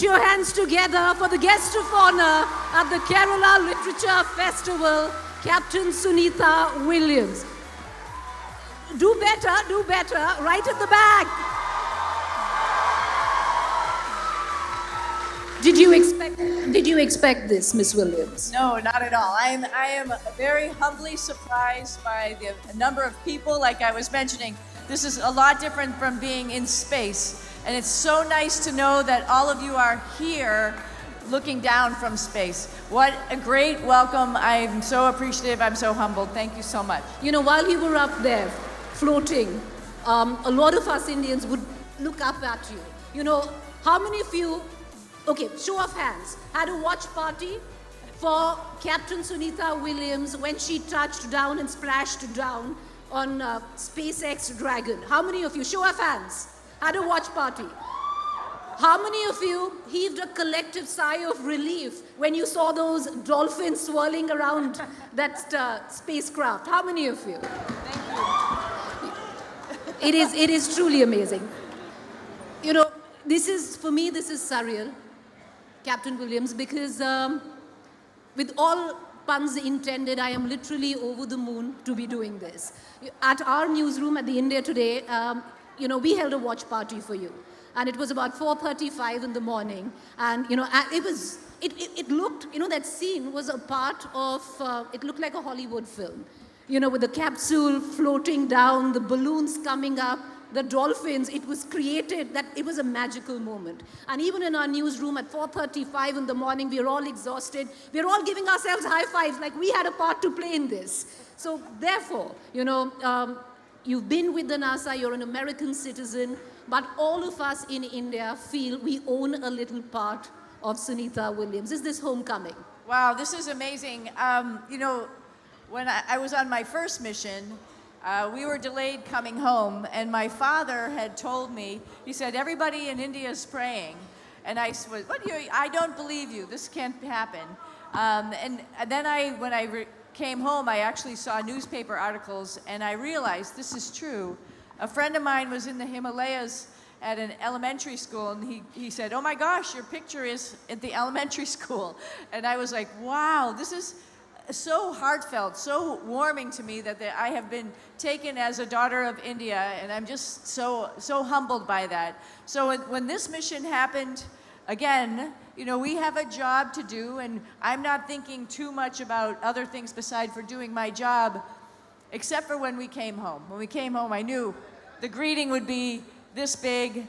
your hands together for the guest of honor at the Kerala Literature Festival, Captain Sunita Williams. Do better, right at the back. Did you expect this, Miss Williams? No, not at all. I am very humbly surprised by the number of people. Like I was mentioning, this is a lot different from being in space. And it's so nice to know that all of you are here looking down from space. What a great welcome. I'm so appreciative. I'm so humbled. Thank you so much. You know, while you were up there floating, a lot of us Indians would look up at you. You know, how many of you, okay, show of hands, had a watch party for Captain Sunita Williams when she touched down and splashed down on SpaceX Dragon? How many of you, show of hands, had a watch party? How many of you heaved a collective sigh of relief when you saw those dolphins swirling around that spacecraft? How many of you? Thank you. It is truly amazing. You know, for me, this is surreal, Captain Williams, because with all puns intended, I am literally over the moon to be doing this. At our newsroom at the India Today, you know, we held a watch party for you. And it was about 4:35 in the morning. And, you know, it looked, you know, that scene was a part of, it looked like a Hollywood film. You know, with the capsule floating down, the balloons coming up, the dolphins, it was created, that it was a magical moment. And even in our newsroom at 4:35 in the morning, we are all exhausted. We are all giving ourselves high fives like we had a part to play in this. So therefore, you know, you've been with the NASA, you're an American citizen, but all of us in India feel we own a little part of Sunita Williams. Is this homecoming? Wow, this is amazing. You know, when I was on my first mission, we were delayed coming home, and my father had told me, he said, everybody in India is praying. And I said, I don't believe you, this can't happen. And then when I came home, I actually saw newspaper articles, and I realized this is true. A friend of mine was in the Himalayas at an elementary school, and he said, oh my gosh, your picture is at the elementary school. And I was like, wow, this is so heartfelt, so warming to me that I have been taken as a daughter of India, and I'm just so humbled by that. So when this mission happened, again, you know, we have a job to do, and I'm not thinking too much about other things beside for doing my job, except for when we came home. When we came home, I knew the greeting would be this big.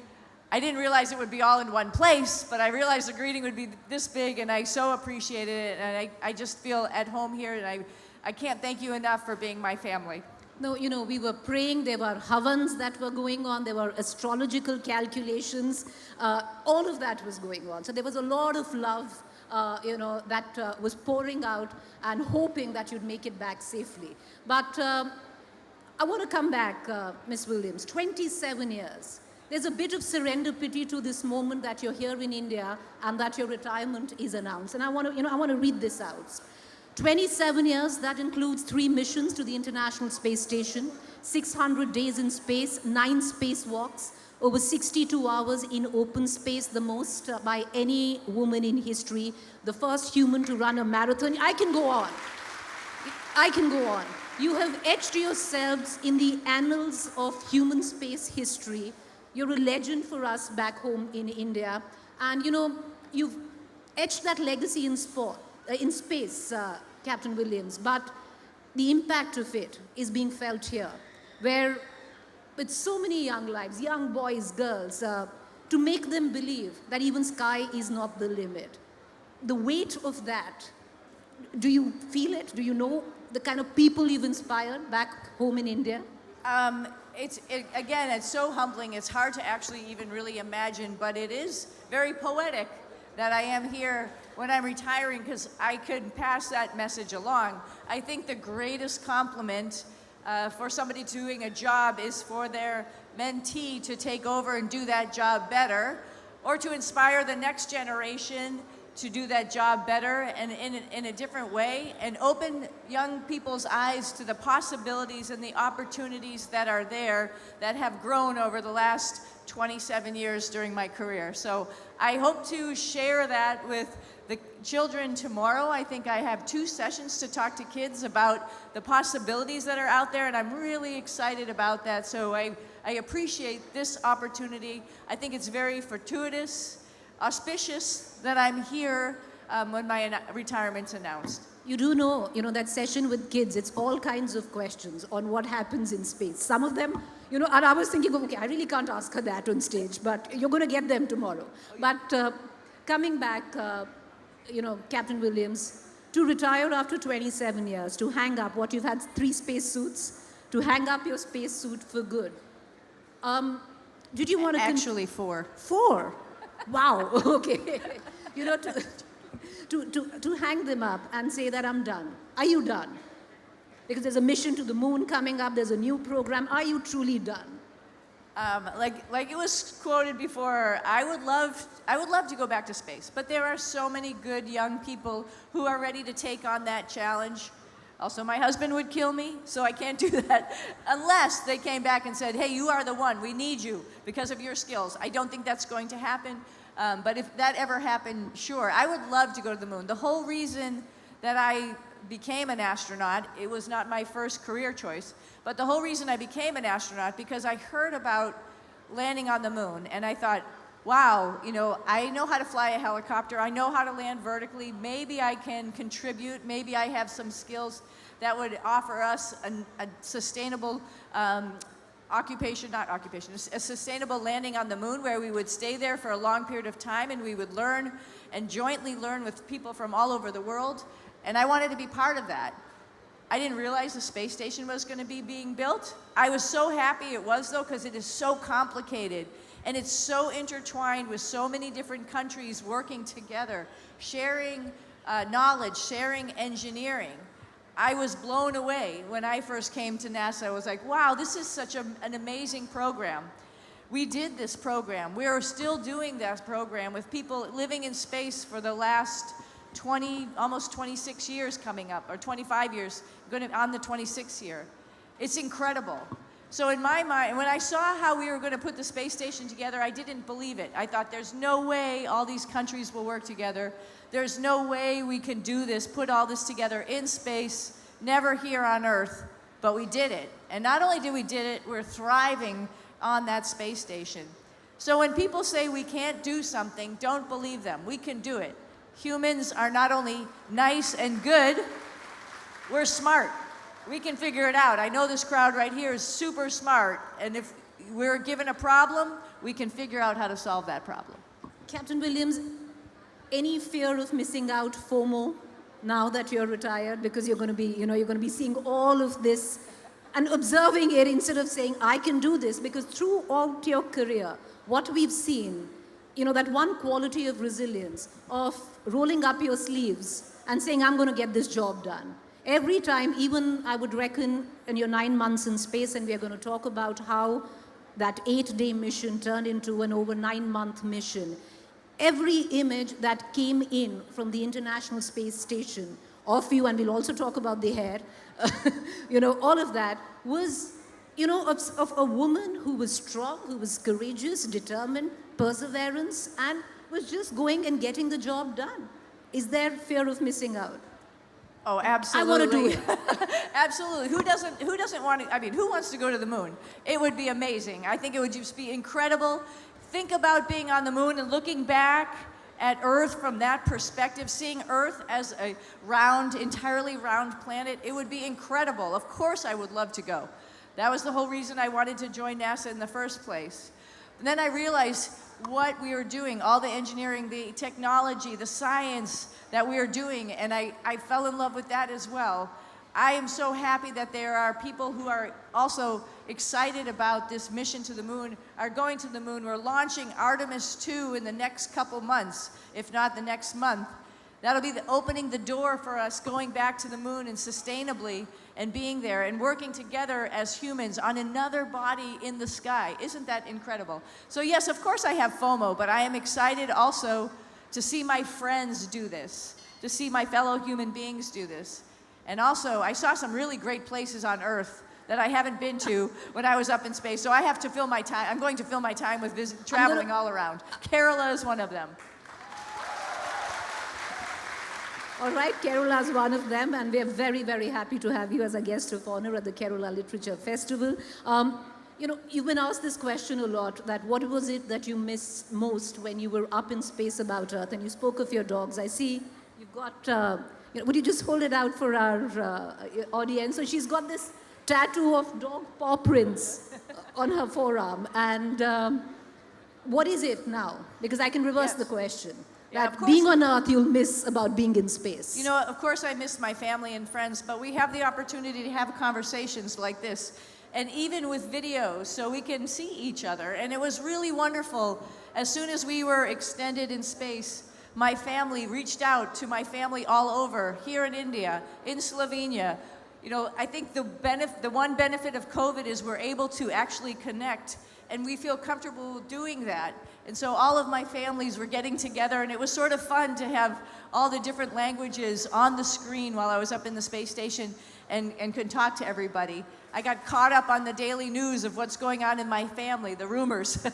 I didn't realize it would be all in one place, but I realized the greeting would be this big, and I so appreciated it, and I just feel at home here, and I can't thank you enough for being my family. No, you know, we were praying, there were havans that were going on, there were astrological calculations, all of that was going on. So there was a lot of love, you know, that was pouring out and hoping that you'd make it back safely. But I want to come back, Miss Williams, 27 years. There's a bit of serendipity to this moment that you're here in India and that your retirement is announced. And I want to read this out. 27 years, that includes 3 missions to the International Space Station, 600 days in space, 9 spacewalks, over 62 hours in open space, the most by any woman in history, the first human to run a marathon. I can go on. I can go on. You have etched yourselves in the annals of human space history. You're a legend for us back home in India. And, you know, you've etched that legacy in space, Captain Williams. But the impact of it is being felt here, where with so many young lives, young boys, girls, to make them believe that even sky is not the limit. The weight of that, do you feel it? Do you know the kind of people you've inspired back home in India? Again, it's so humbling. It's hard to actually even really imagine, but it is very poetic that I am here when I'm retiring, because I could pass that message along. I think the greatest compliment for somebody doing a job is for their mentee to take over and do that job better, or to inspire the next generation to do that job better and in a different way, and open young people's eyes to the possibilities and the opportunities that are there that have grown over the last 27 years during my career. So I hope to share that with the children tomorrow. I think I have 2 sessions to talk to kids about the possibilities that are out there, and I'm really excited about that. So I appreciate this opportunity. I think it's very fortuitous, auspicious that I'm here when my retirement's announced. You do know, that session with kids, it's all kinds of questions on what happens in space. Some of them, and I was thinking, okay, I really can't ask her that on stage, but you're going to get them tomorrow. But coming back, Captain Williams, to retire after 27 years, to hang up what you've had 3 space suits, to hang up your space suit for good. Did you want to... Actually, 4. 4? Wow, okay. To hang them up and say that I'm done. Are you done? Because there's a mission to the moon coming up, there's a new program. Are you truly done? Like it was quoted before, I would love to go back to space, but there are so many good young people who are ready to take on that challenge. Also, my husband would kill me, so I can't do that unless they came back and said, hey, you are the one, we need you because of your skills. I don't think that's going to happen, but if that ever happened, sure. I would love to go to the moon. The whole reason that I became an astronaut, it was not my first career choice, but the whole reason I became an astronaut because I heard about landing on the moon, and I thought, wow, I know how to fly a helicopter, I know how to land vertically, maybe I can contribute, maybe I have some skills that would offer us a sustainable a sustainable landing on the moon where we would stay there for a long period of time and we would learn and jointly learn with people from all over the world, and I wanted to be part of that. I didn't realize the space station was going to be being built. I was so happy it was, though, because it is so complicated. And it's so intertwined with so many different countries working together, sharing knowledge, sharing engineering. I was blown away when I first came to NASA. I was like, wow, this is such an amazing program. We did this program. We are still doing that program with people living in space for the last almost 26 years coming up, or 25 years, going on the 26th year. It's incredible. So in my mind, when I saw how we were going to put the space station together, I didn't believe it. I thought there's no way all these countries will work together. There's no way we can do this, put all this together in space, never here on Earth, but we did it. And not only did we did it, we're thriving on that space station. So when people say we can't do something, don't believe them. We can do it. Humans are not only nice and good, we're smart. We can figure it out. I know this crowd right here is super smart, and if we're given a problem, we can figure out how to solve that problem. Captain Williams, any fear of missing out, FOMO, now that you're retired, because you're going to be, you're going to be seeing all of this and observing it instead of saying, I can do this, because throughout your career, what we've seen, that one quality of resilience, of rolling up your sleeves and saying, I'm going to get this job done. Every time, even I would reckon in your 9 months in space, and we are going to talk about how that 8-day mission turned into an over 9-month mission. Every image that came in from the International Space Station of you, and we'll also talk about the hair, all of that was, of a woman who was strong, who was courageous, determined, perseverance, and was just going and getting the job done. Is there fear of missing out? Oh, absolutely. I want to do it. Absolutely. Who doesn't want to, who wants to go to the moon? It would be amazing. I think it would just be incredible. Think about being on the moon and looking back at Earth from that perspective, seeing Earth as a entirely round planet. It would be incredible. Of course I would love to go. That was the whole reason I wanted to join NASA in the first place. And then I realized what we were doing, all the engineering, the technology, the science that we are doing, and I fell in love with that as well. I am so happy that there are people who are also excited about this mission to the moon, are going to the moon. We're launching Artemis 2 in the next couple months, if not the next month. That'll be opening the door for us going back to the moon and sustainably and being there and working together as humans on another body in the sky. Isn't that incredible? So yes, of course I have FOMO, but I am excited also to see my friends do this, to see my fellow human beings do this. And also, I saw some really great places on Earth that I haven't been to when I was up in space. So I have to fill my time. I'm going to fill my time with traveling all around. Kerala is one of them. All right, Kerala is one of them, and we are very, very happy to have you as a guest of honor at the Kerala Literature Festival. You know, you've been asked this question a lot, that what was it that you missed most when you were up in space about Earth? And you spoke of your dogs. I see you've got, you know, would you just hold it out for our audience? So she's got this tattoo of dog paw prints on her forearm. And what is it now? Because I can reverse the question. Yeah, That being on Earth, you'll miss about being in space. You know, of course I miss my family and friends, but we have the opportunity to have conversations like this, and even with videos, so we can see each other. And it was really wonderful. As soon as we were extended in space, my family reached out to my family all over, here in India, in Slovenia. You know, I think the one benefit of COVID is we're able to actually connect, and we feel comfortable doing that. And so all of my families were getting together, and it was sort of fun to have all the different languages on the screen while I was up in the space station and could talk to everybody. I got caught up on the daily news of what's going on in my family, the rumors.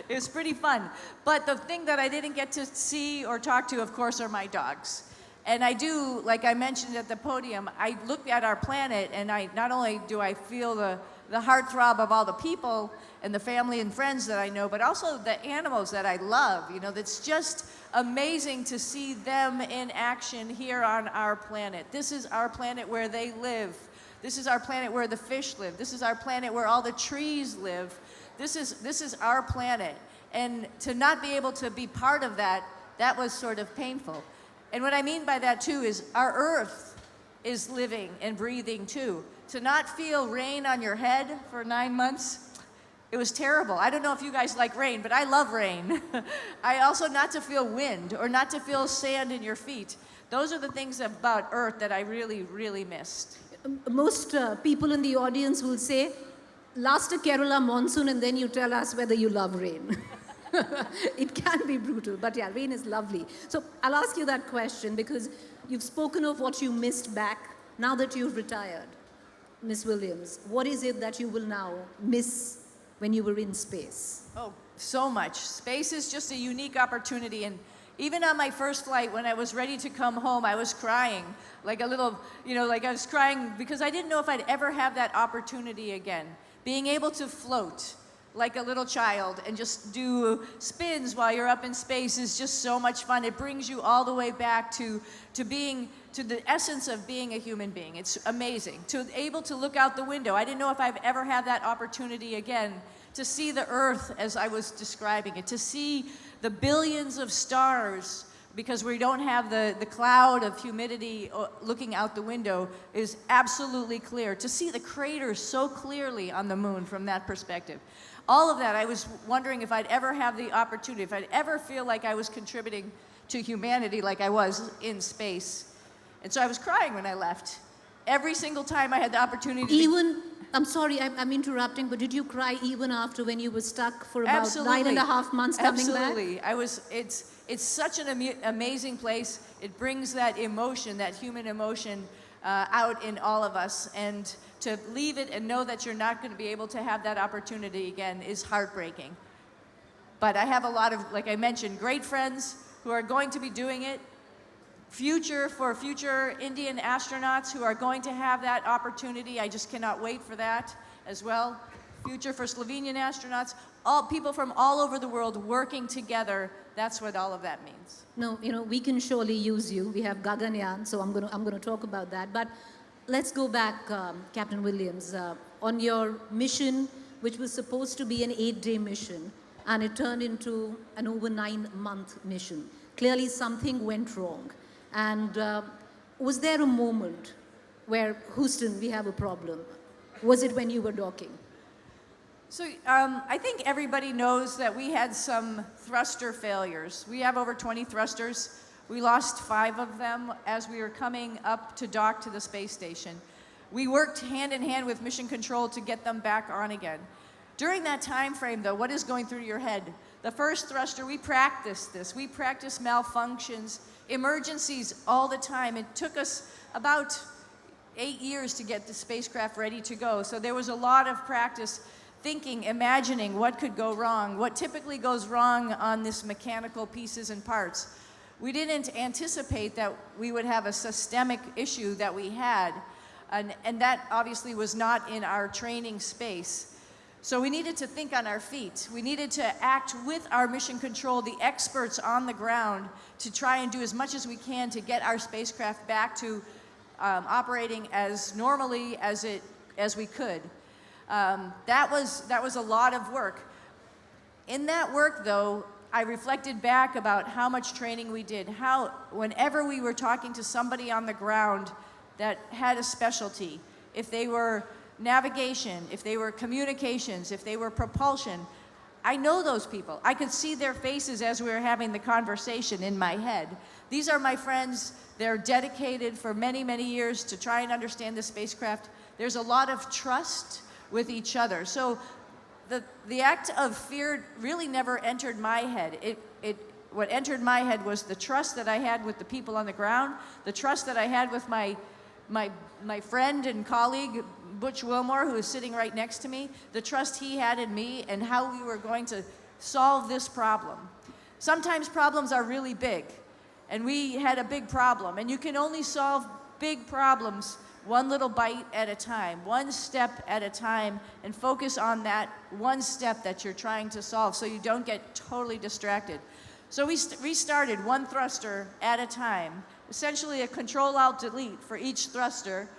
It was pretty fun. But the thing that I didn't get to see or talk to, of course, are my dogs. And I do, like I mentioned at the podium, I look at our planet, and not only do I feel the heartthrob of all the people and the family and friends that I know, but also the animals that I love. You know, that's just amazing to see them in action here on our planet. This is our planet where they live. This is our planet where the fish live. This is our planet where all the trees live. This is our planet. And to not be able to be part of that, that was sort of painful. And what I mean by that too is our Earth is living and breathing too. To not feel rain on your head for 9 months, it was terrible. I don't know if you guys like rain, but I love rain. I also not to feel wind or not to feel sand in your feet. Those are the things about Earth that I really, really missed. Most people in the audience will say, last a Kerala monsoon and then you tell us whether you love rain. It can be brutal, but yeah, rain is lovely. So I'll ask you that question because you've spoken of what you missed back now that you've retired. Miss Williams, what is it that you will now miss when you were in space? Oh, so much. Space is just a unique opportunity, and even on my first flight, when I was ready to come home, I was crying, like a little, you know, like I was crying because I didn't know if I'd ever have that opportunity again. Being able to float like a little child and just do spins while you're up in space is just so much fun. It brings you all the way back to the essence of being a human being. It's amazing. To able to look out the window. I didn't know if I'd ever have that opportunity again to see the Earth as I was describing it, to see the billions of stars, because we don't have the cloud of humidity looking out the window is absolutely clear. To see the craters so clearly on the moon from that perspective. All of that, I was wondering if I'd ever have the opportunity, if I'd ever feel like I was contributing to humanity like I was in space. And so I was crying when I left. Every single time I had the opportunity I'm sorry, I'm interrupting, but did you cry even after when you were stuck for about Absolutely. 9.5 months coming back? Absolutely. It's such an amazing place. It brings that emotion, that human emotion, out in all of us. And to leave it and know that you're not going to be able to have that opportunity again is heartbreaking. But I have a lot of, like I mentioned, great friends who are going to be doing it. Future Indian astronauts who are going to have that opportunity. I just cannot wait for that as well. Future for Slovenian astronauts. All people from all over the world working together. That's what all of that means. No, you know, we can surely use you. We have Gaganyaan, so I'm going to talk about that. But let's go back, Captain Williams, on your mission, which was supposed to be an 8-day mission, and it turned into an over 9-month mission. Clearly, something went wrong. And was there a moment where, Houston, we have a problem? Was it when you were docking? So I think everybody knows that we had some thruster failures. We have over 20 thrusters. We lost 5 of them as we were coming up to dock to the space station. We worked hand in hand with Mission Control to get them back on again. During that time frame, though, what is going through your head? The first thruster, we practiced this. We practiced malfunctions, emergencies all the time. It took us about 8 years to get the spacecraft ready to go. So there was a lot of practice thinking, imagining what could go wrong, what typically goes wrong on this mechanical pieces and parts. We didn't anticipate that we would have a systemic issue that we had, and that obviously was not in our training space. So we needed to think on our feet. We needed to act with our mission control, the experts on the ground, to try and do as much as we can to get our spacecraft back to operating as normally as we could. That was a lot of work. In that work, though, I reflected back about how much training we did, how whenever we were talking to somebody on the ground that had a specialty, if they were navigation, if they were communications, if they were propulsion, I know those people. I could see their faces as we were having the conversation in my head. These are my friends. They're dedicated for many, many years to try and understand the spacecraft. There's a lot of trust with each other. So the act of fear really never entered my head. What entered my head was the trust that I had with the people on the ground, the trust that I had with my friend and colleague, Butch Wilmore, who is sitting right next to me, the trust he had in me and how we were going to solve this problem. Sometimes problems are really big, and we had a big problem, and you can only solve big problems one little bite at a time, one step at a time, and focus on that one step that you're trying to solve so you don't get totally distracted. So we restarted one thruster at a time, essentially a Control-Alt-Delete for each thruster,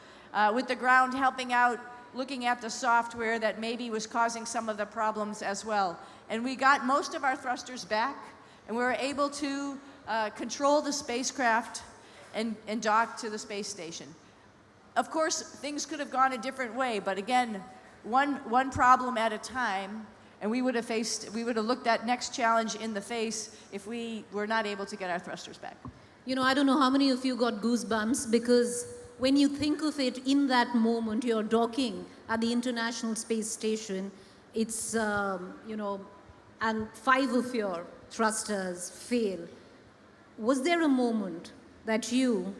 with the ground helping out, looking at the software that maybe was causing some of the problems as well. And we got most of our thrusters back, and we were able to control the spacecraft and dock to the space station. Of course, things could have gone a different way, but again, one problem at a time, and we would have looked that next challenge in the face if we were not able to get our thrusters back. You know, I don't know how many of you got goosebumps, because when you think of it in that moment, you're docking at the International Space Station, it's, and 5 of your thrusters fail. Was there a moment that you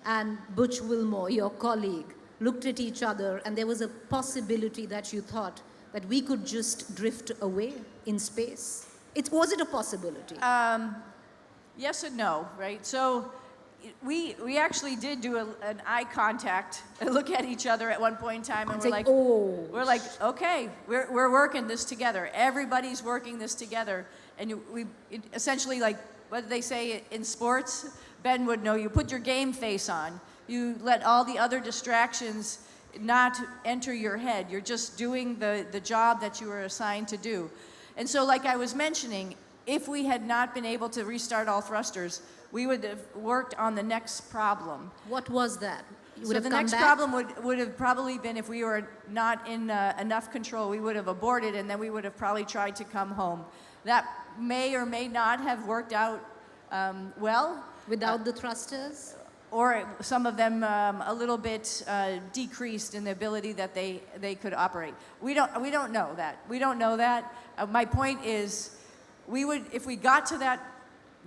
and Butch Wilmore, your colleague, looked at each other and there was a possibility that you thought that we could just drift away in space? Was it a possibility? Yes and no, right? So we actually did do an eye contact, a look at each other at one point in time, and we're like, okay, we're working this together. Everybody's working this together, and we essentially, like, what do they say in sports? Ben would know. You put your game face on. You let all the other distractions not enter your head. You're just doing the job that you were assigned to do. And so, like I was mentioning, if we had not been able to restart all thrusters, we would have worked on the next problem. What was that? So the next problem would have probably been, if we were not in enough control, we would have aborted, and then we would have probably tried to come home. That may or may not have worked out well. Without the thrusters? Or some of them a little bit decreased in the ability that they could operate. We don't know that. We don't know that. My point is, if we got to that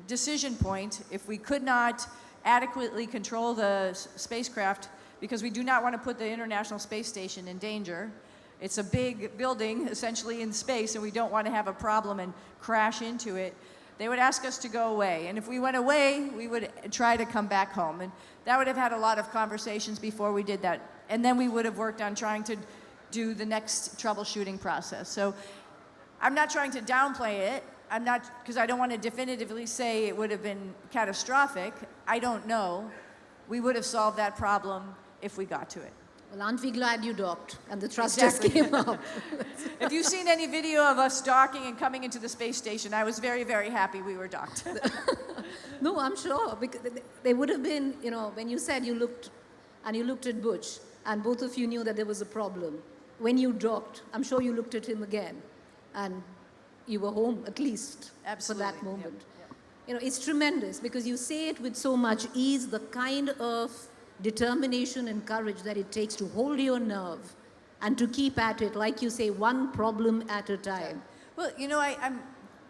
decision point, if we could not adequately control the spacecraft, because we do not want to put the International Space Station in danger. It's a big building, essentially, in space, and we don't want to have a problem and crash into it. They would ask us to go away. And if we went away, we would try to come back home. And that would have had a lot of conversations before we did that. And then we would have worked on trying to do the next troubleshooting process. So I'm not trying to downplay it. I'm not, because I don't want to definitively say it would have been catastrophic. I don't know. We would have solved that problem if we got to it. Well, aren't we glad you docked and the thrusters came up? If you've seen any video of us docking and coming into the space station, I was very, very happy we were docked. No, I'm sure. Because they would have been, when you said you looked at Butch, and both of you knew that there was a problem. When you docked, I'm sure you looked at him again, and you were home, at least, Absolutely. For that moment. Yep. It's tremendous, because you say it with so much ease, the kind of determination and courage that it takes to hold your nerve and to keep at it, like you say, one problem at a time. Well,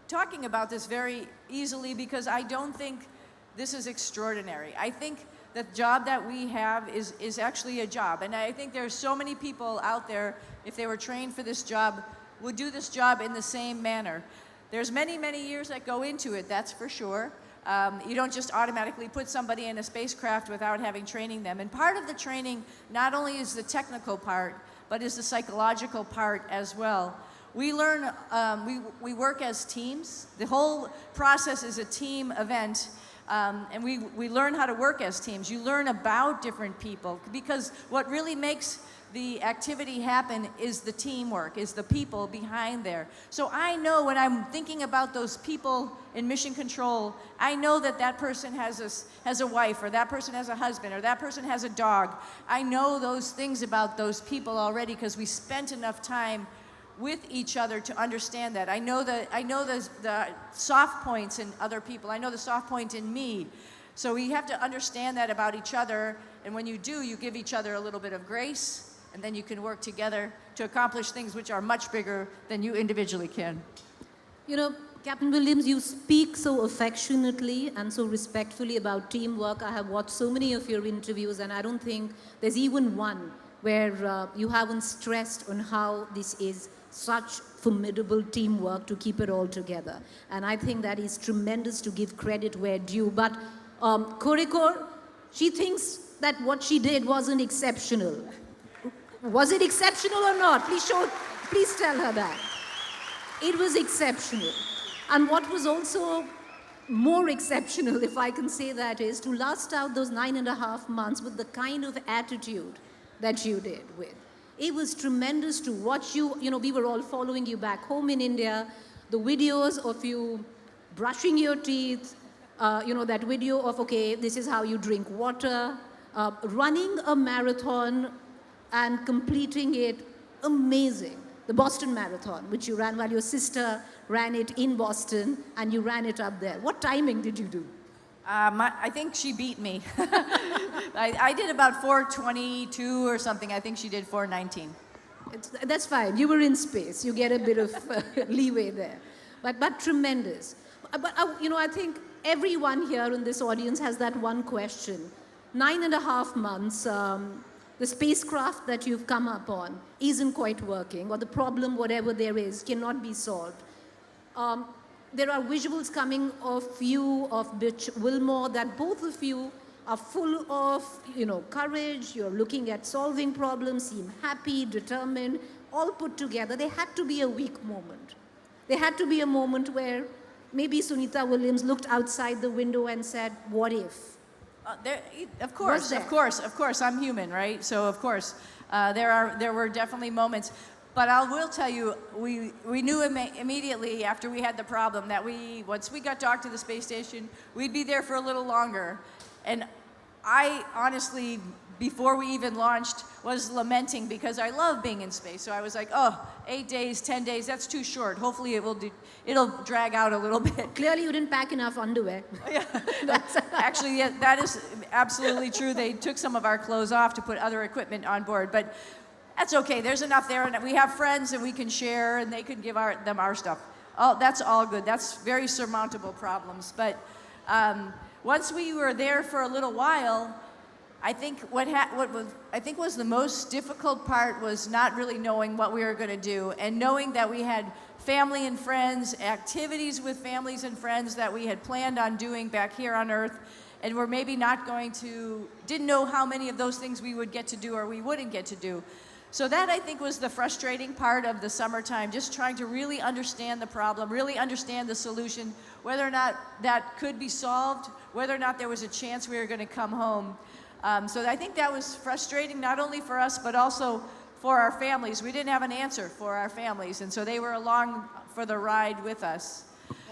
talking about this very easily because I don't think this is extraordinary. I think the job that we have is actually a job. And I think there's so many people out there, if they were trained for this job, would do this job in the same manner. There's many, many years that go into it, that's for sure. You don't just automatically put somebody in a spacecraft without having training them. And part of the training not only is the technical part, but is the psychological part as well. We learn, we work as teams. The whole process is a team event. And we learn how to work as teams. You learn about different people because what really makes the activity happen is the teamwork, is the people behind there. So I know when I'm thinking about those people in mission control, I know that that person has a wife, or that person has a husband, or that person has a dog. I know those things about those people already because we spent enough time with each other to understand that. I know the soft points in other people. I know the soft point in me. So we have to understand that about each other. And when you do, you give each other a little bit of grace, and then you can work together to accomplish things which are much bigger than you individually can. You know, Captain Williams, you speak so affectionately and so respectfully about teamwork. I have watched so many of your interviews, and I don't think there's even one where you haven't stressed on how this is such formidable teamwork to keep it all together. And I think that is tremendous to give credit where due. But Korikor, she thinks that what she did wasn't exceptional. Was it exceptional or not? Please tell her that. It was exceptional. And what was also more exceptional, if I can say that, is to last out those 9.5 months with the kind of attitude that you did with. It was tremendous to watch you. You know, we were all following you back home in India. The videos of you brushing your teeth, you know, that video of, okay, this is how you drink water, running a marathon and completing it, amazing. The Boston Marathon, which you ran while your sister ran it in Boston, and you ran it up there. What timing did you do? I think she beat me. I did about 4:22 or something. I think she did 4:19. That's fine. You were in space. You get a bit of leeway there. But tremendous. But you know, I think everyone here in this audience has that one question. 9.5 months, the spacecraft that you've come up on isn't quite working, or the problem, whatever there is, cannot be solved. There are visuals coming of you, of Bitch Wilmore, that both of you are full of, you know, courage. You're looking at solving problems, seem happy, determined, all put together. There had to be a weak moment. There had to be a moment where maybe Sunita Williams looked outside the window and said, what if? Of course, I'm human, right? So of course, there were definitely moments. But I will tell you, we knew immediately after we had the problem that once we got docked to the space station, we'd be there for a little longer. And I honestly, before we even launched, was lamenting because I love being in space. So I was like, oh, 8 days, 10 days, that's too short. Hopefully it'll drag out a little bit. Clearly you didn't pack enough underwear. Yeah, actually, yeah, that is absolutely true. They took some of our clothes off to put other equipment on board. But that's okay. There's enough there, and we have friends, and we can share, and they can give them our stuff. That's all good. That's very surmountable problems. But once we were there for a little while, I think what was the most difficult part was not really knowing what we were going to do, and knowing that we had family and friends, activities with families and friends that we had planned on doing back here on Earth, and we're maybe didn't know how many of those things we would get to do or we wouldn't get to do. So that, I think, was the frustrating part of the summertime, just trying to really understand the problem, really understand the solution, whether or not that could be solved, whether or not there was a chance we were going to come home. So I think that was frustrating, not only for us, but also for our families. We didn't have an answer for our families, and so they were along for the ride with us.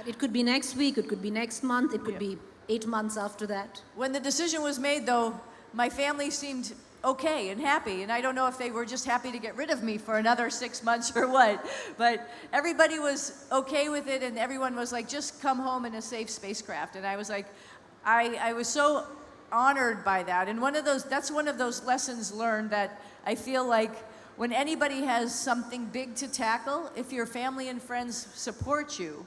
It could be next week, it could be next month, it could be 8 months after that. When the decision was made, though, my family seemed okay and happy, and I don't know if they were just happy to get rid of me for another 6 months or what, but everybody was okay with it, and everyone was like, just come home in a safe spacecraft. And I was like, I was so honored by that. And that's one of those lessons learned that I feel like when anybody has something big to tackle, if your family and friends support you,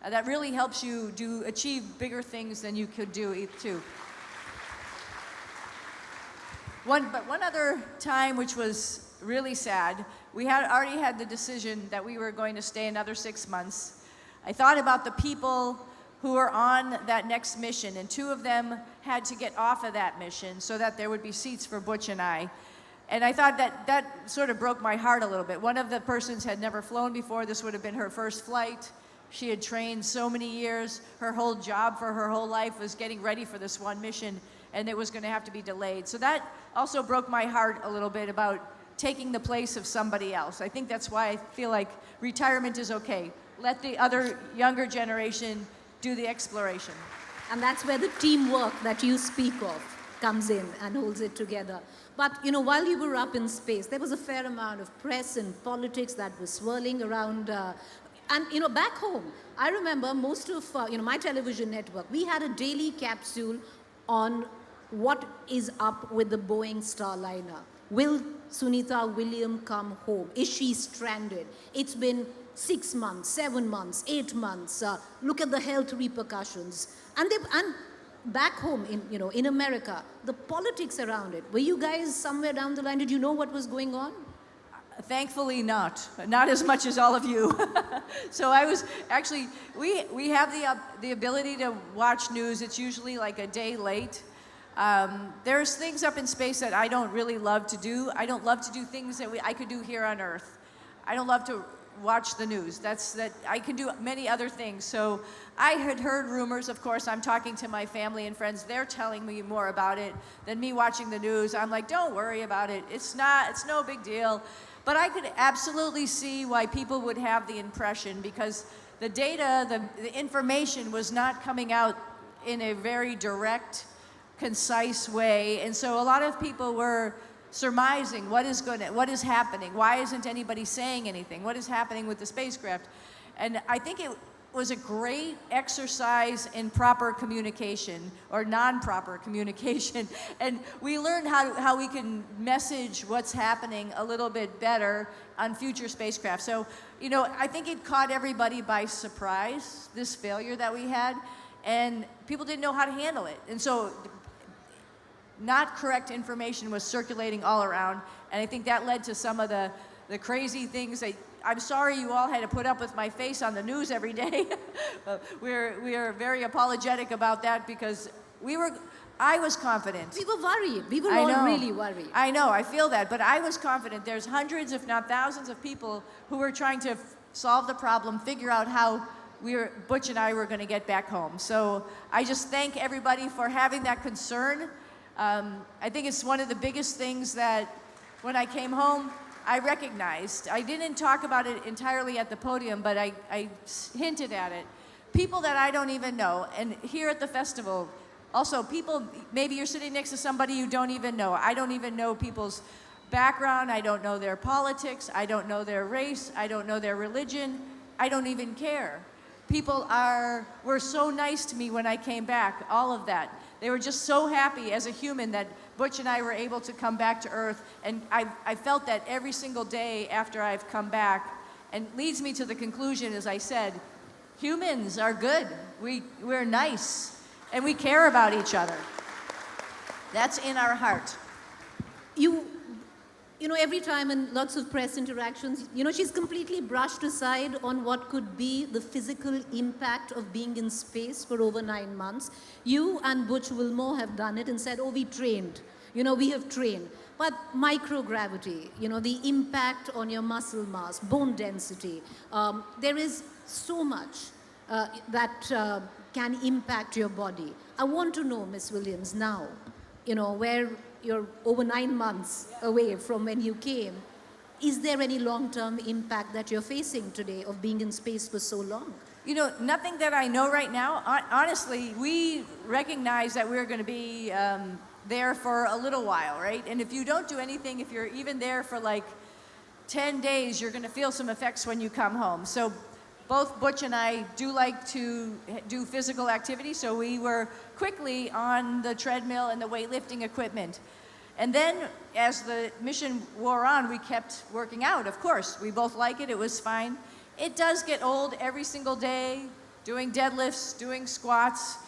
that really helps you achieve bigger things than you could do too. One other time, which was really sad, we had already had the decision that we were going to stay another 6 months. I thought about the people who were on that next mission, and 2 of them had to get off of that mission so that there would be seats for Butch and I. And I thought that sort of broke my heart a little bit. One of the persons had never flown before. This would have been her first flight. She had trained so many years. Her whole job for her whole life was getting ready for this one mission, and it was going to have to be delayed. So that also broke my heart a little bit about taking the place of somebody else. I think that's why I feel like retirement is okay. Let the other younger generation do the exploration. And that's where the teamwork that you speak of comes in and holds it together. But, while you were up in space, there was a fair amount of press and politics that was swirling around. And, back home, I remember most of, my television network, we had a daily capsule on what is up with the Boeing Starliner. Will Sunita William come home? Is she stranded? It's been 6 months, 7 months, 8 months. Look at the health repercussions. And back home in America, the politics around it. Were you guys somewhere down the line? Did you know what was going on? Thankfully not as much as all of you. So I was actually, we have the ability to watch news. It's usually like a day late. There's things up in space that I don't really love to do. I don't love to do things that I could do here on Earth. I don't love to watch the news. I can do many other things. So I had heard rumors. Of course, I'm talking to my family and friends. They're telling me more about it than me watching the news. I'm like, don't worry about it. It's no big deal. But I could absolutely see why people would have the impression, because the data, the information was not coming out in a very direct, concise way. And so a lot of people were surmising what is happening. Why isn't anybody saying anything? What is happening with the spacecraft? And I think it was a great exercise in proper communication or non-proper communication. And we learned how we can message what's happening a little bit better on future spacecraft. So, I think it caught everybody by surprise, this failure that we had, and people didn't know how to handle it. And so not correct information was circulating all around, and I think that led to some of the crazy things that I'm sorry you all had to put up with my face on the news every day. We are very apologetic about that, because I was confident. We were worried. We were all really worried. I know, I feel that, but I was confident. There's hundreds, if not thousands, of people who were trying to solve the problem, figure out how Butch and I were going to get back home. So I just thank everybody for having that concern. I think it's one of the biggest things that when I came home, I recognized. I didn't talk about it entirely at the podium, but I hinted at it. People that I don't even know, and here at the festival, also people, maybe you're sitting next to somebody you don't even know. I don't even know people's background. I don't know their politics. I don't know their race. I don't know their religion. I don't even care. People were so nice to me when I came back, all of that. They were just so happy as a human that Butch and I were able to come back to Earth. And I felt that every single day after I've come back, and leads me to the conclusion, as I said, humans are good. We're nice, and we care about each other. That's in our heart. Every time in lots of press interactions, she's completely brushed aside on what could be the physical impact of being in space for over 9 months. You and Butch Wilmore have done it and said, oh, we trained. We have trained. But microgravity, the impact on your muscle mass, bone density, there is so much that can impact your body. I want to know, Ms. Williams, now, where you're over 9 months away from when you came, is there any long-term impact that you're facing today of being in space for so long? Nothing that I know right now. Honestly, we recognize that we're going to be there for a little while, right? And if you don't do anything, if you're even there for like 10 days, you're going to feel some effects when you come home. So both Butch and I do like to do physical activity, so we were quickly on the treadmill and the weightlifting equipment. And then, as the mission wore on, we kept working out, of course. We both like it. It was fine. It does get old every single day. doing deadlifts, doing squats,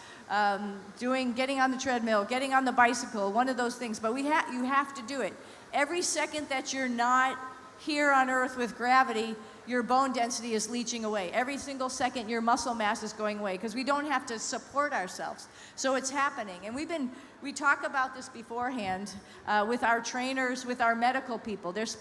getting on the treadmill, getting on the bicycle, one of those things. But you have to do it. Every second that you're not here on Earth with gravity, your bone density is leaching away. Every single second, your muscle mass is going away because we don't have to support ourselves. So it's happening. And we talk about this beforehand with our trainers, with our medical people. There's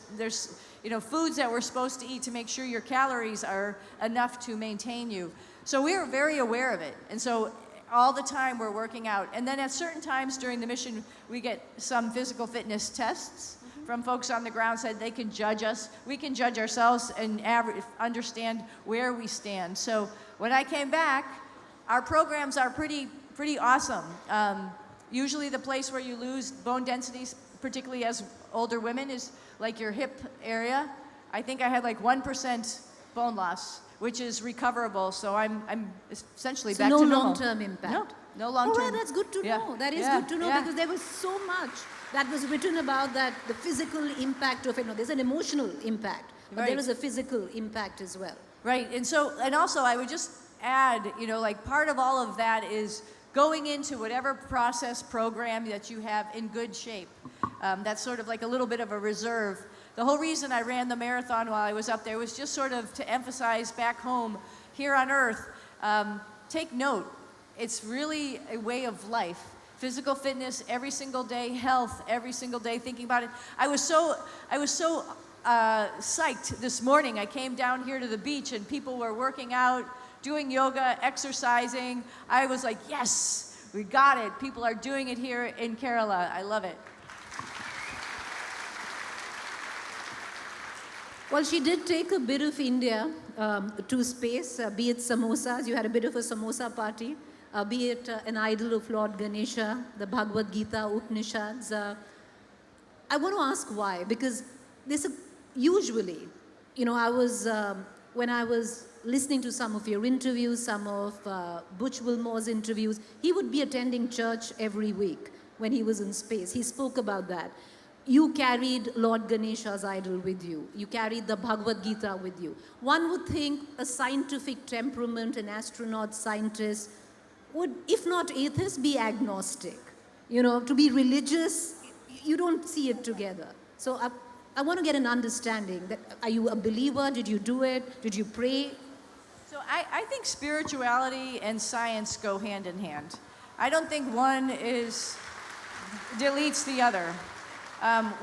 foods that we're supposed to eat to make sure your calories are enough to maintain you. So we are very aware of it. And so all the time we're working out. And then at certain times during the mission, we get some physical fitness tests from folks on the ground. Said they can judge us. We can judge ourselves and understand where we stand. So when I came back, our programs are pretty awesome. Usually the place where you lose bone densities, particularly as older women, is like your hip area. I think I had like 1% bone loss, which is recoverable. So I'm essentially back to normal. No long-term impact. No long-term. Oh, well, that's good to know. That is good to know because there was so much that was written about that, the physical impact of it. No, there's an emotional impact, but there is a physical impact as well. Right, and also I would just add, like part of all of that is going into whatever process program that you have in good shape. That's sort of like a little bit of a reserve. The whole reason I ran the marathon while I was up there was just sort of to emphasize back home, here on Earth, take note. It's really a way of life. Physical fitness every single day, health every single day, thinking about it. I was so psyched this morning. I came down here to the beach and people were working out, doing yoga, exercising. I was like, yes, we got it. People are doing it here in Kerala. I love it. Well, she did take a bit of India to space, be it samosas. You had a bit of a samosa party. Be it an idol of Lord Ganesha, the Bhagavad Gita, Upanishads. I want to ask why, because usually, when I was listening to some of your interviews, some of Butch Wilmore's interviews, he would be attending church every week when he was in space. He spoke about that. You carried Lord Ganesha's idol with you. You carried the Bhagavad Gita with you. One would think a scientific temperament, an astronaut scientist, would, if not atheist, be agnostic. To be religious, you don't see it together. So I want to get an understanding. That, are you a believer? Did you do it? Did you pray? So I think spirituality and science go hand in hand. I don't think one deletes the other.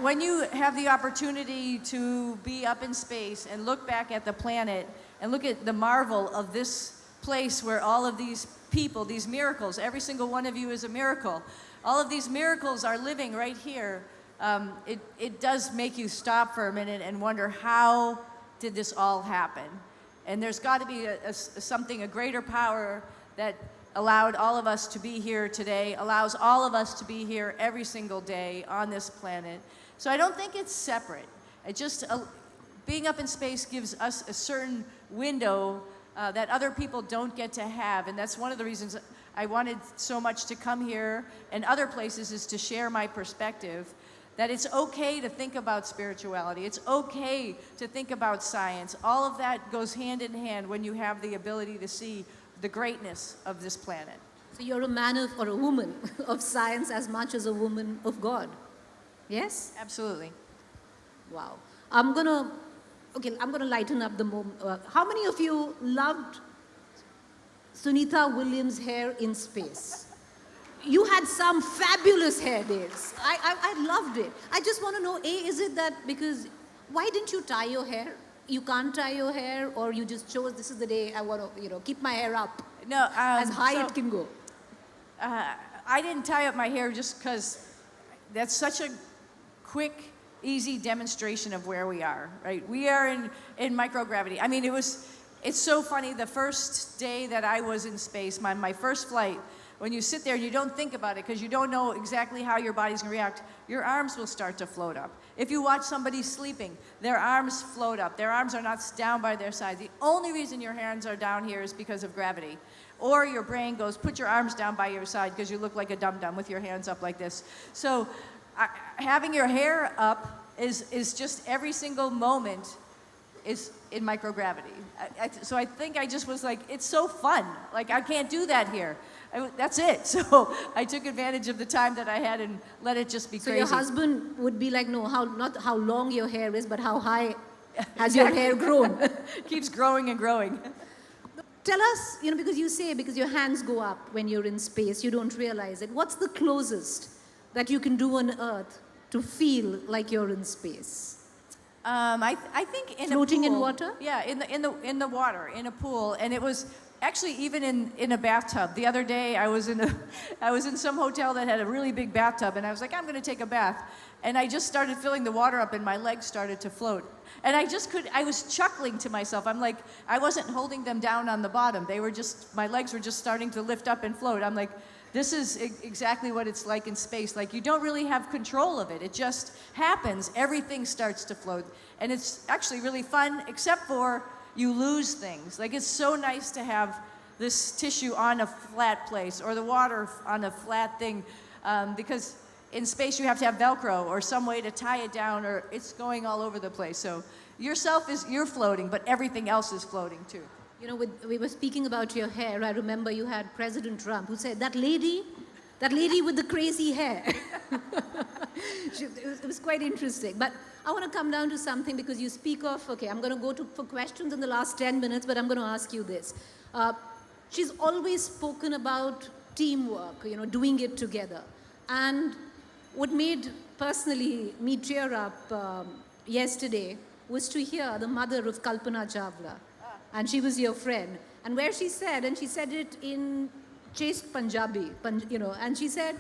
When you have the opportunity to be up in space and look back at the planet and look at the marvel of this place where all of these people, these miracles, every single one of you is a miracle. All of these miracles are living right here. It does make you stop for a minute and wonder, how did this all happen? And there's got to be a greater power that allowed all of us to be here today, allows all of us to be here every single day on this planet. So I don't think it's separate. Being up in space gives us a certain window that other people don't get to have. And that's one of the reasons I wanted so much to come here and other places, is to share my perspective, that it's okay to think about spirituality. It's okay to think about science. All of that goes hand in hand when you have the ability to see the greatness of this planet. So you're a man or a woman of science as much as a woman of God. Yes? Absolutely. Wow. I'm going to lighten up the moment. How many of you loved Sunita Williams' hair in space? You had some fabulous hair days. I loved it. I just want to know, is it that because, why didn't you tie your hair? You can't tie your hair, or you just chose this is the day I want to, keep my hair up as high it can go? I didn't tie up my hair just because that's such a quick, easy demonstration of where we are, right? We are in microgravity. I mean, it's so funny. The first day that I was in space, my first flight, when you sit there and you don't think about it because you don't know exactly how your body's going to react, your arms will start to float up. If you watch somebody sleeping, their arms float up. Their arms are not down by their sides. The only reason your hands are down here is because of gravity. Or your brain goes, put your arms down by your side because you look like a dum-dum with your hands up like this. So having your hair up is just every single moment is in microgravity. So I think I just was like, it's so fun. Like, I can't do that here. That's it. So I took advantage of the time that I had and let it just be So crazy. your husband would be like, no, not how long your hair is, but how high has your hair grown? Keeps growing and growing. Tell us, because you say because your hands go up when you're in space, you don't realize it. What's the closest that you can do on Earth to feel like you're in space? I think in Floating a pool, in water? Yeah, in the water, in a pool, and it was actually even in a bathtub. The other day, I was in some hotel that had a really big bathtub, and I was like, I'm going to take a bath, and I just started filling the water up, and my legs started to float, and I was chuckling to myself. I'm like, I wasn't holding them down on the bottom. My legs were just starting to lift up and float. I'm like, this is exactly what it's like in space. Like, you don't really have control of it. It just happens. Everything starts to float. And it's actually really fun, except for you lose things. Like, it's so nice to have this tissue on a flat place or the water on a flat thing, because in space you have to have Velcro or some way to tie it down, or it's going all over the place. So you're floating, but everything else is floating too. We were speaking about your hair. I remember you had President Trump who said, that lady with the crazy hair. It was quite interesting. But I want to come down to something because you speak of, okay, I'm going to go for questions in the last 10 minutes, but I'm going to ask you this. She's always spoken about teamwork, doing it together. And what made, personally, me tear up yesterday was to hear the mother of Kalpana Chawla. And she was your friend. And where she said, and she said it in chaste Punjabi, and she said,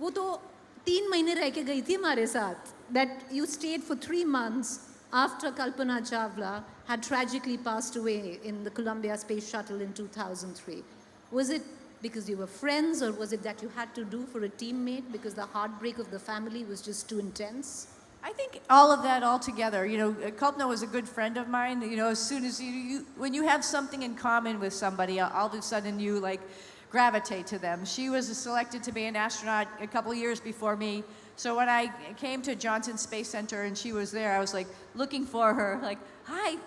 "वो तो 3 महीने रह के गई थी हमारे साथ." That you stayed for 3 months after Kalpana Chawla had tragically passed away in the Columbia Space Shuttle in 2003. Was it because you were friends, or was it that you had to do for a teammate because the heartbreak of the family was just too intense? I think all of that all together. Kalpana was a good friend of mine. As soon as when you have something in common with somebody, all of a sudden you gravitate to them. She was selected to be an astronaut a couple years before me. So when I came to Johnson Space Center and she was there, I was looking for her, hi,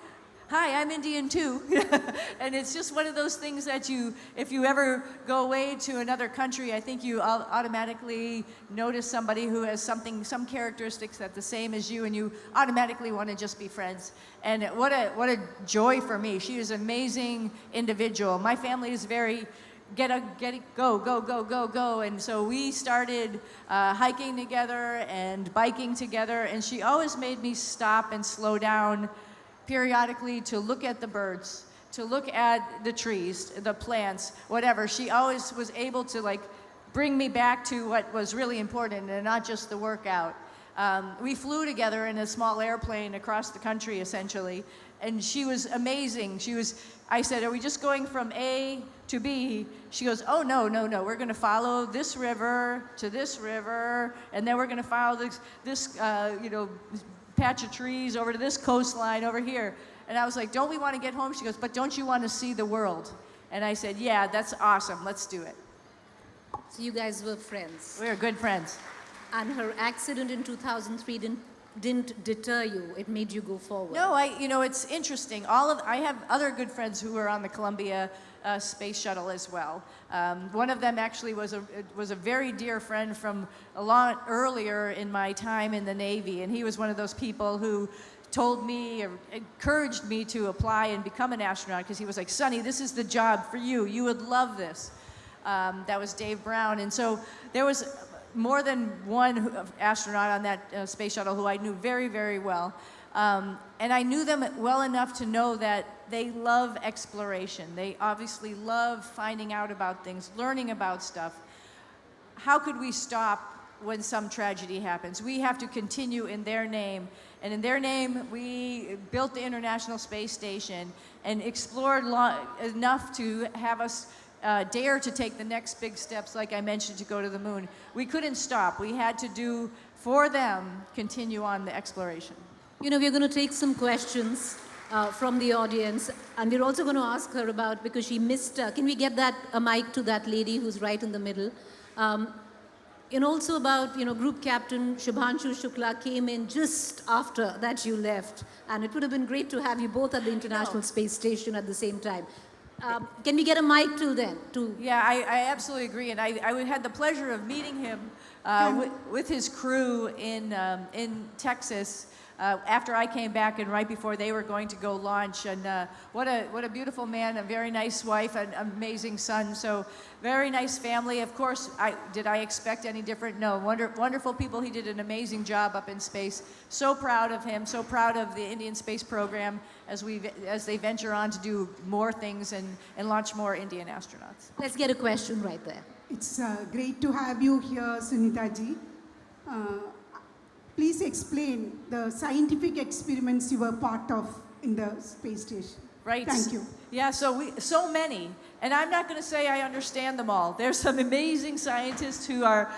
I'm Indian too. And it's just one of those things that if you ever go away to another country, I think you automatically notice somebody who has some characteristics that the same as you, and you automatically want to just be friends. And what a joy for me. She is an amazing individual. My family is very go. And so we started hiking together and biking together, and she always made me stop and slow down periodically to look at the birds, to look at the trees, the plants, whatever. She always was able to bring me back to what was really important and not just the workout. We flew together in a small airplane across the country, essentially, and she was amazing. I said, are we just going from A to B? She goes, oh, no. We're going to follow this river to this river, and then we're going to follow this patch of trees over to this coastline over here. And I was like, don't we want to get home? She goes, but don't you want to see the world? And I said, yeah, that's awesome. Let's do it. So you guys were friends. We were good friends. And her accident in 2003 didn't deter you. It made you go forward. No, it's interesting. I have other good friends who were on the Columbia Space Shuttle as well. One of them actually was a very dear friend from a lot earlier in my time in the Navy, and he was one of those people who told me, or encouraged me to apply and become an astronaut, because he was like, Sonny, this is the job for you. You would love this. That was Dave Brown. And so there was more than one astronaut on that space shuttle who I knew very, very well. And I knew them well enough to know that they love exploration. They obviously love finding out about things, learning about stuff. How could we stop when some tragedy happens? We have to continue in their name. And in their name, we built the International Space Station and explored enough to have us dare to take the next big steps, like I mentioned, to go to the moon. We couldn't stop. We had to do, for them, continue on the exploration. We're going to take some questions from the audience, and we're also going to ask her about, because she missed, can we get a mic to that lady who's right in the middle? And also about, Group Captain Shubhanshu Shukla came in just after that you left. And it would have been great to have you both at the International Space Station at the same time. Can we get a mic till then? Yeah, I absolutely agree. And I had the pleasure of meeting him with his crew in Texas after I came back and right before they were going to go launch. And what a beautiful man, a very nice wife, an amazing son. So very nice family. Of course, did I expect any different? No. Wonderful people. He did an amazing job up in space. So proud of him. So proud of the Indian space program as they venture on to do more things and launch more Indian astronauts. Let's get a question right there. It's great to have you here, Sunita ji. Please explain the scientific experiments you were part of in the space station. Right. Thank you. Yeah, so many. And I'm not going to say I understand them all. There's some amazing scientists who are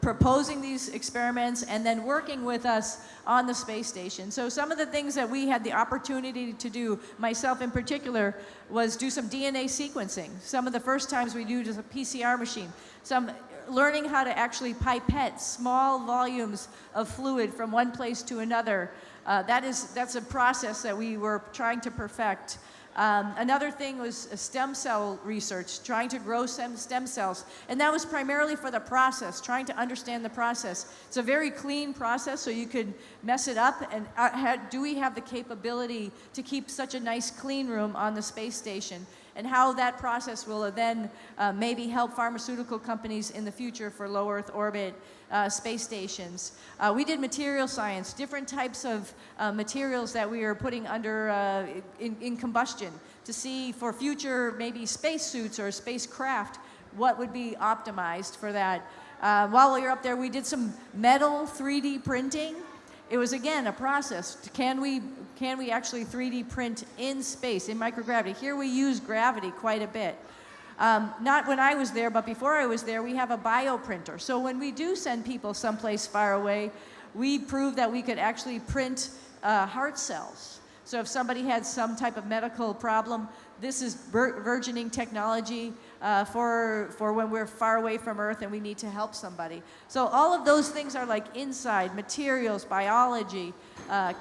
proposing these experiments and then working with us on the space station. So some of the things that we had the opportunity to do, myself in particular, was do some DNA sequencing. Some of the first times we do just a PCR machine. Some learning how to actually pipette small volumes of fluid from one place to another. That's a process that we were trying to perfect. Another thing was stem cell research, trying to grow stem cells. And that was primarily for the process, trying to understand the process. It's a very clean process, so you could mess it up. And do we have the capability to keep such a nice clean room on the space station? And how that process will then maybe help pharmaceutical companies in the future for low Earth orbit space stations. We did material science, different types of materials that we are putting under in combustion to see for future maybe spacesuits or spacecraft what would be optimized for that. While we were up there, we did some metal 3D printing. It was, again, a process. Can we actually 3D print in space, in microgravity? Here we use gravity quite a bit. Not when I was there, but before I was there, we have a bioprinter. So when we do send people someplace far away, we prove that we could actually print heart cells. So if somebody had some type of medical problem, this is burgeoning technology for when we're far away from Earth and we need to help somebody. So all of those things are like inside, materials, biology,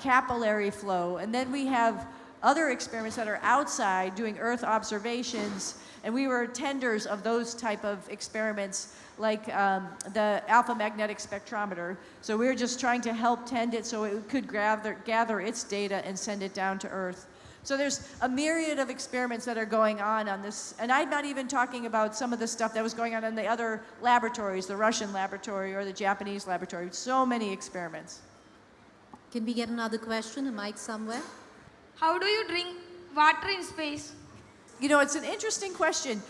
capillary flow. And then we have other experiments that are outside doing Earth observations. And we were tenders of those type of experiments like the alpha magnetic spectrometer. So we were just trying to help tend it so it could gather its data and send it down to Earth. So there's a myriad of experiments that are going on this. And I'm not even talking about some of the stuff that was going on in the other laboratories, the Russian laboratory or the Japanese laboratory. So many experiments. Can we get another question, a mic somewhere? How do you drink water in space? You know, it's an interesting question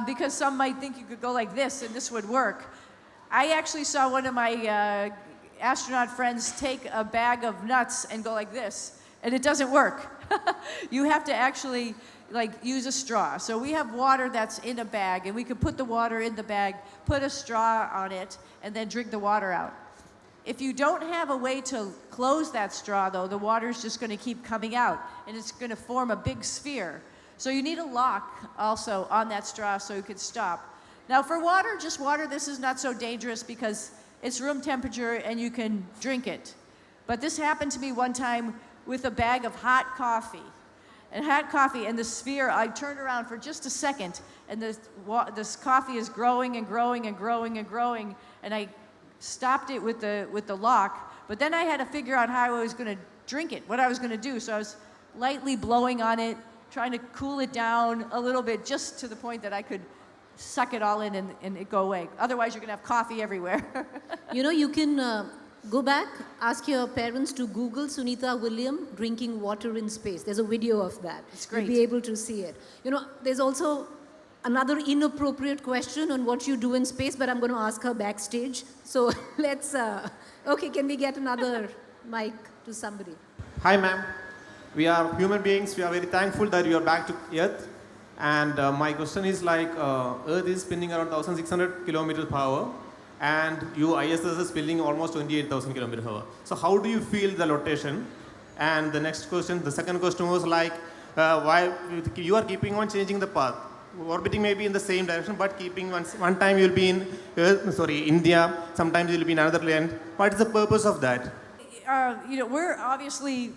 because some might think you could go like this and this would work. I actually saw one of my astronaut friends take a bag of nuts and go like this, and it doesn't work. You have to actually use a straw. So we have water that's in a bag, and we could put the water in the bag, put a straw on it, and then drink the water out. If you don't have a way to close that straw, though, the water's just going to keep coming out, and it's going to form a big sphere. So you need a lock also on that straw so you could stop. Now for water, just water, this is not so dangerous because it's room temperature and you can drink it. But this happened to me one time with a bag of hot coffee. And the sphere, I turned around for just a second, and this coffee is growing and growing and growing and growing, and I stopped it with the lock. But then I had to figure out how I was going to drink it, what I was going to do. So I was lightly blowing on it, trying to cool it down a little bit, just to the point that I could suck it all in and it go away. Otherwise, you're going to have coffee everywhere. You can go back, ask your parents to Google Sunita William drinking water in space. There's a video of that. It's great. You'll be able to see it. There's also another inappropriate question on what you do in space, but I'm going to ask her backstage. So let's, okay, can we get another mic to somebody? Hi, ma'am. We are human beings. We are very thankful that you are back to Earth. And my question is Earth is spinning around 1,600 kilometers per hour, and your ISS is spinning almost 28,000 kilometers per hour. So how do you feel the rotation? And the second question was why you are keeping on changing the path. orbiting maybe in the same direction, but keeping one time you'll be in India, sometimes you'll be in another land. What is the purpose of that? We're obviously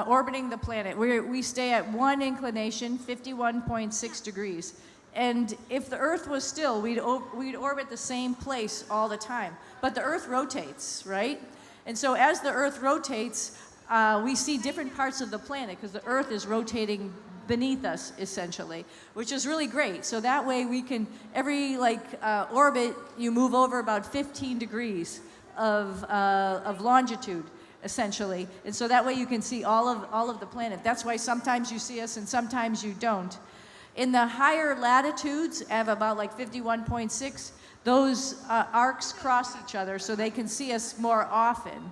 orbiting the planet. We stay at one inclination, 51.6 degrees. And if the Earth was still, we'd orbit the same place all the time. But the Earth rotates, right? And so as the Earth rotates, we see different parts of the planet because the Earth is rotating beneath us, essentially, which is really great. So that way we can, every orbit, you move over about 15 degrees of longitude, essentially. And so that way you can see all of the planet. That's why sometimes you see us and sometimes you don't. In the higher latitudes, of about 51.6, those arcs cross each other so they can see us more often.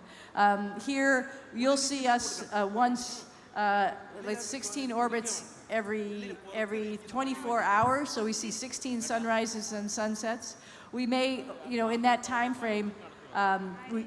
Here, you'll see us once, 16 orbits every 24 hours, so we see 16 sunrises and sunsets. We may, in that time frame,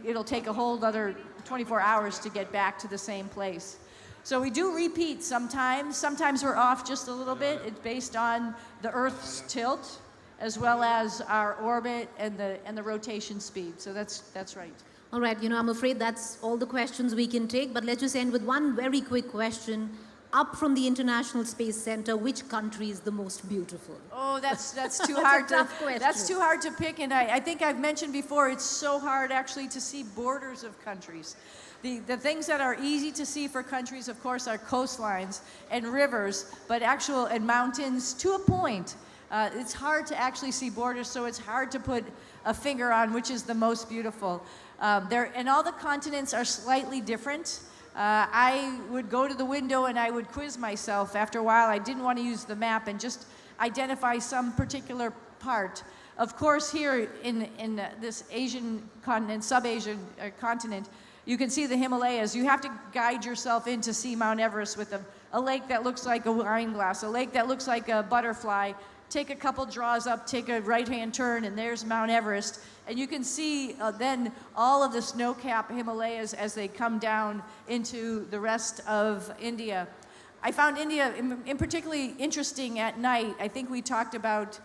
it'll take a whole other 24 hours to get back to the same place. So we do repeat sometimes. Sometimes we're off just a little bit. It's based on the Earth's tilt, as well as our orbit and the rotation speed. So that's right. All right, I'm afraid that's all the questions we can take, but let's just end with one very quick question. Up from the International Space Center, which country is the most beautiful? Oh, that's too hard. Tough question. That's too hard to pick, and I think I've mentioned before, it's so hard actually to see borders of countries. The things that are easy to see for countries, of course, are coastlines and rivers, but and mountains to a point. It's hard to actually see borders, so it's hard to put a finger on which is the most beautiful. And all the continents are slightly different. I would go to the window and I would quiz myself. After a while, I didn't want to use the map and just identify some particular part. Of course, here in this Asian continent, sub-Asian continent, you can see the Himalayas. You have to guide yourself in to see Mount Everest with a lake that looks like a wine glass, a lake that looks like a butterfly. Take a couple draws up, take a right-hand turn, and there's Mount Everest. And you can see then all of the snow-capped Himalayas as they come down into the rest of India. I found India in particularly interesting at night. I think we talked about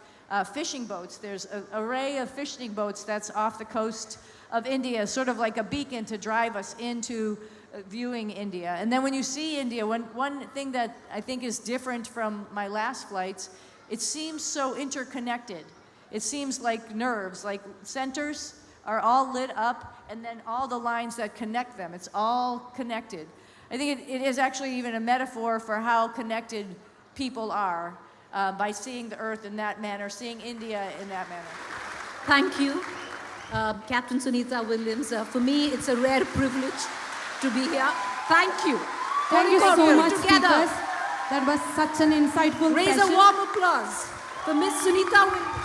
fishing boats. There's an array of fishing boats that's off the coast of India, sort of like a beacon to drive us into viewing India. And then when you see India, one thing that I think is different from my last flights, it seems so interconnected. It seems like nerves, like centers are all lit up, and then all the lines that connect them, it's all connected. I think it is actually even a metaphor for how connected people are by seeing the Earth in that manner, seeing India in that manner. Thank you, Captain Sunita Williams. For me, it's a rare privilege to be here. Thank you. Thank you so much, together. speakers. That was such an insightful Raise session. a warm applause for Miss Sunita Williams.